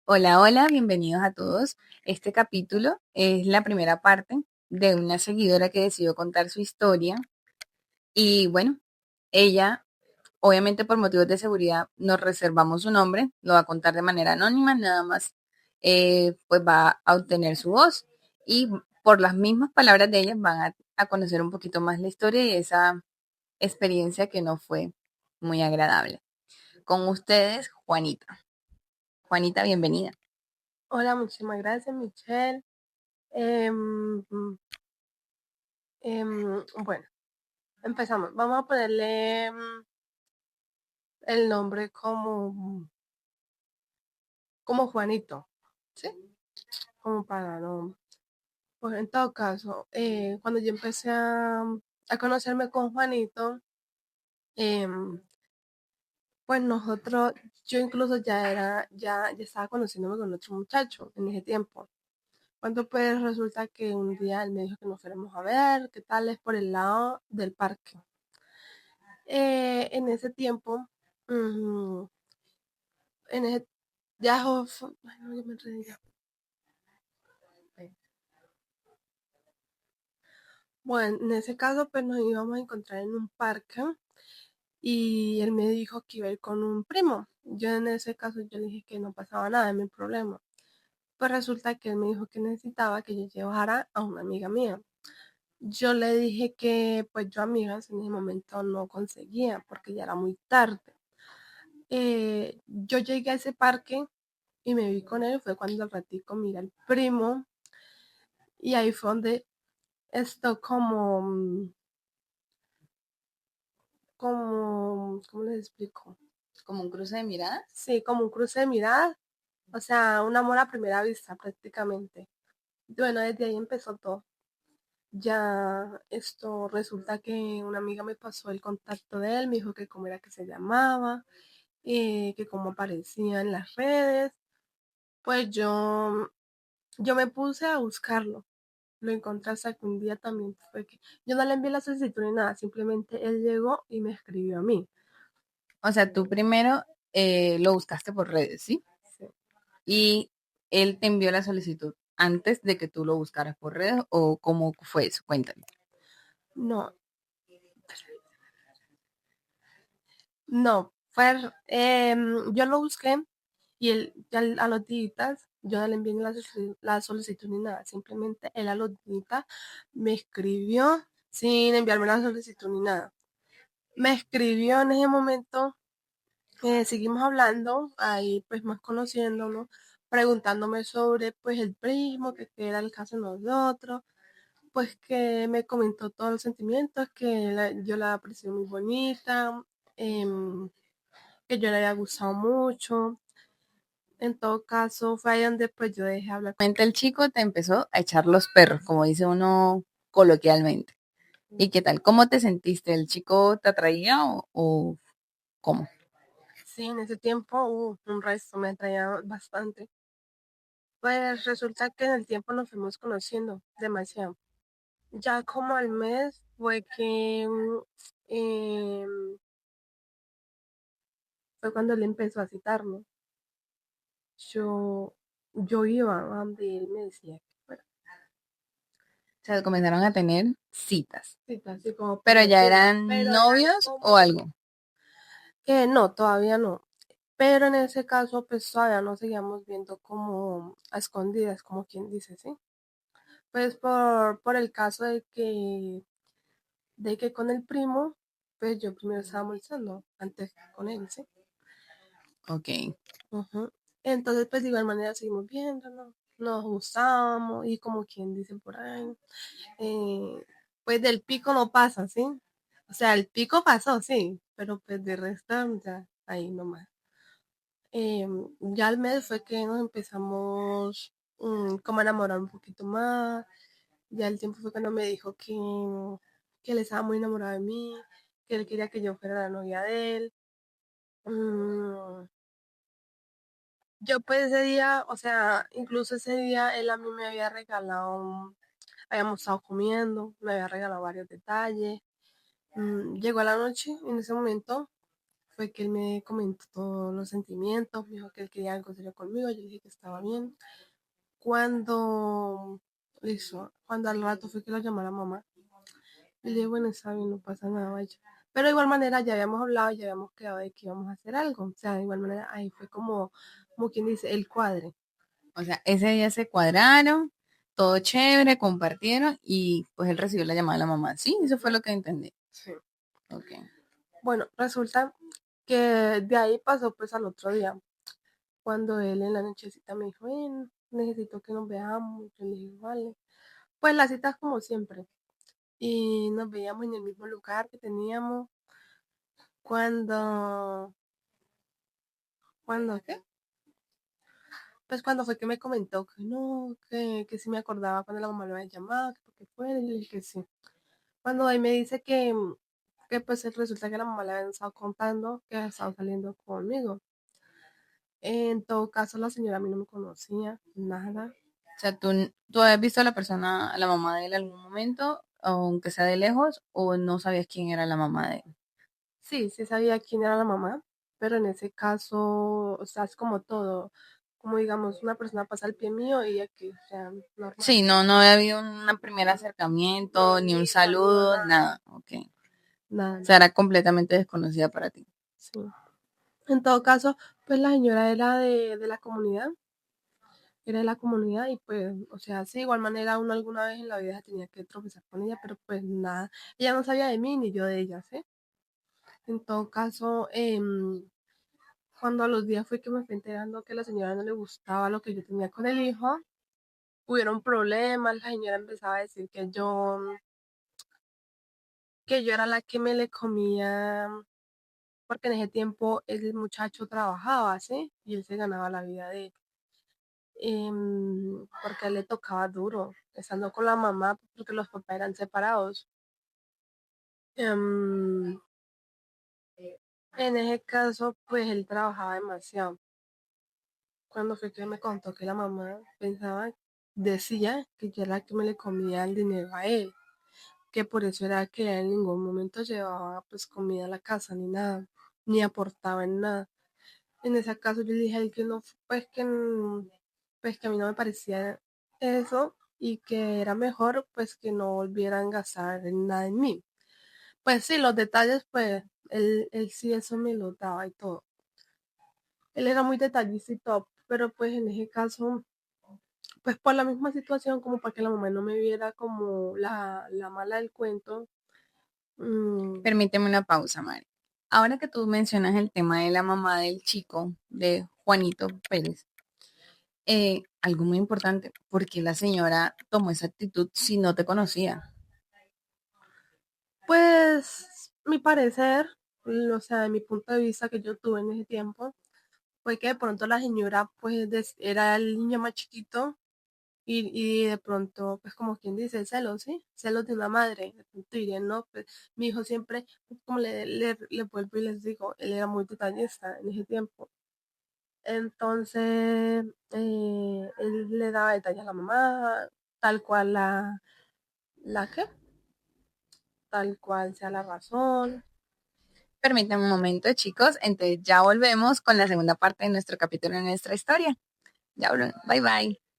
Hola, hola, bienvenidos a todos. Este capítulo es la primera parte de una seguidora que decidió contar su historia y bueno, ella, obviamente por motivos de seguridad, nos reservamos su nombre, lo va a contar de manera anónima, nada más, pues va a obtener su voz y por las mismas palabras de ella van a conocer un poquito más la historia y esa experiencia que no fue muy agradable. Con ustedes, Juanita. Juanita, bienvenida. Hola, muchísimas gracias, Michelle. Em, bueno, empezamos. Vamos a ponerle el nombre como Juanito, ¿sí? Como para no. Pues en todo caso, cuando yo empecé a conocerme con Juanito, em, pues yo incluso ya estaba conociéndome con otro muchacho en ese tiempo. Cuando pues resulta que un día él me dijo que nos fuéramos a ver, qué tal es por el lado del parque. En ese tiempo, ujú, en ese, ay, no, yo me enredé ya. Bueno, en ese caso, pues nos íbamos a encontrar en un parque y él me dijo que iba a ir con un primo. Yo en ese caso, yo le dije que no pasaba nada de mi problema. Pues resulta que él me dijo que necesitaba que yo llevara a una amiga mía. Yo le dije que pues yo amigas en ese momento no conseguía porque ya era muy tarde. Yo llegué a ese parque y me vi con él, fue cuando al ratico mira al primo y ahí fue donde esto ¿cómo les explico? Como un cruce de miradas. Sí, como un cruce de miradas, o sea, un amor a primera vista prácticamente. Bueno, desde ahí empezó todo. Ya esto resulta que una amiga me pasó el contacto de él, me dijo que cómo era que se llamaba, que cómo aparecía en las redes. Pues yo me puse a buscarlo. Lo encontré hasta que un día también fue que yo no le envié la solicitud ni nada, simplemente él llegó y me escribió a mí. O sea, tú primero lo buscaste por redes, ¿sí? Sí. Y él te envió la solicitud antes de que tú lo buscaras por redes o cómo fue eso. Cuéntame. No, no, yo lo busqué y él ya a los días, yo no le envié ni la solicitud ni nada, simplemente él a los días me escribió sin enviarme la solicitud ni nada. Me escribió en ese momento, seguimos hablando, ahí pues más conociéndonos, preguntándome sobre pues el primo, que qué era el caso de nosotros, pues que me comentó todos los sentimientos, que yo la aprecio muy bonita, em, que yo le había gustado mucho. En todo caso, fue ahí donde pues yo dejé hablar. Cuenta el chico te empezó a echar los perros, como dice uno coloquialmente. ¿Y qué tal? ¿Cómo te sentiste? ¿El chico te atraía o cómo? Sí, en ese tiempo un resto me atraía bastante. Pues resulta que en el tiempo nos fuimos conociendo demasiado. Ya como al mes fue que fue cuando él empezó a citarme. Yo, yo iba a donde él me decía que fuera. O sea, comenzaron a tener citas. Citas, así como por ¿Pero ya decirlo. eran Pero eran novios o como algo? que no, todavía no. Pero en ese caso, pues todavía nos seguíamos viendo como a escondidas, como quien dice, ¿sí? Pues por el caso de que con el primo, pues yo primero estaba molestando antes que con él, ¿sí? Ok. Ujú. Entonces, pues de igual manera seguimos viéndonos, nos gustábamos y como quien dice por ahí, eh, pues del pico no pasa, ¿sí? O sea, el pico pasó, sí, pero pues de resto ya ahí nomás. Ya al mes fue que nos empezamos como a enamorar un poquito más. Ya el tiempo fue cuando me dijo que él estaba muy enamorado de mí, que él quería que yo fuera la novia de él. Mm, yo pues ese día, o sea, incluso ese día él a mí me había regalado, habíamos estado comiendo, me había regalado varios detalles. Llegó la noche, en ese momento fue que él me comentó todos los sentimientos, me dijo que él quería algo serio conmigo, yo dije que estaba bien. Cuando, listo, cuando al rato fue que lo llamó a la mamá, y le dije, bueno, está bien, no pasa nada, vaya. Pero de igual manera ya habíamos hablado, ya habíamos quedado de que íbamos a hacer algo. O sea, de igual manera ahí fue como quien dice, el cuadre. O sea, ese día se cuadraron, todo chévere, compartieron y pues él recibió la llamada de la mamá. Sí, eso fue lo que entendí. Sí. Ok. Bueno, resulta que de ahí pasó pues al otro día, cuando él en la nochecita me dijo, ven, necesito que nos veamos. Yo le dije, vale. Pues las citas como siempre. Y nos veíamos en el mismo lugar que teníamos cuando, ¿qué? Pues cuando fue que me comentó que no, que sí me acordaba cuando la mamá lo había llamado, que porque fue, y yo le dije que sí. Cuando ahí me dice que pues resulta que la mamá le había estado contando que había estado saliendo conmigo. En todo caso, la señora a mí no me conocía, nada. O sea, ¿tú habías visto a la persona, a la mamá de él en algún momento, aunque sea de lejos, o no sabías quién era la mamá de él? Sí, sí sabía quién era la mamá, pero en ese caso, o sea, es como todo, como digamos, una persona pasa al pie mío y aquí, o sea, normal. Sí, no había habido un primer acercamiento, ni un saludo, nada. Ok. O Nada, sea, era completamente desconocida para ti. sí. En todo caso, pues la señora era de la comunidad, era de la comunidad y pues, o sea, sí, de igual manera uno alguna vez en la vida tenía que tropezar con ella, pero pues nada, ella no sabía de mí ni yo de ella, ¿sí? En todo caso, cuando a los días fue que me fui enterando que a la señora no le gustaba lo que yo tenía con el hijo, hubieron problemas, la señora empezaba a decir que yo era la que me le comía, porque en ese tiempo el muchacho trabajaba, ¿sí? Y él se ganaba la vida de él. Porque a él le tocaba duro, estando con la mamá, porque los papás eran separados. Em, en ese caso, pues él trabajaba demasiado. Cuando fue que me contó que la mamá pensaba, decía que yo era la que me le comía el dinero a él, que por eso era que él en ningún momento llevaba pues comida a la casa ni nada, ni aportaba en nada. En ese caso yo le dije a él que no, pues que a mí no me parecía eso y que era mejor pues que no volvieran a gastar en nada en mí. Pues sí, los detalles pues él sí eso me lo daba y todo. Él era muy detallista y todo, pero pues en ese caso, pues por la misma situación, como para que la mamá no me viera como la mala del cuento. Permíteme una pausa, Mari. Ahora que tú mencionas el tema de la mamá del chico, de Juanito Pérez, algo muy importante, porque la señora tomó esa actitud si no te conocía. Pues mi parecer, o sea, de mi punto de vista que yo tuve en ese tiempo, fue que de pronto la señora pues era el niño más chiquito y de pronto, pues como quien dice, celos, ¿sí? Celos de una madre. De pronto dirían, no, pues mi hijo siempre, como le vuelvo y les digo, él era muy detallista en ese tiempo. Entonces, él le daba detalles a la mamá, tal cual la que, tal cual sea la razón. Permítame un momento, chicos. Entonces ya volvemos con la segunda parte de nuestro capítulo, de nuestra historia. Ya volvemos. Bye bye.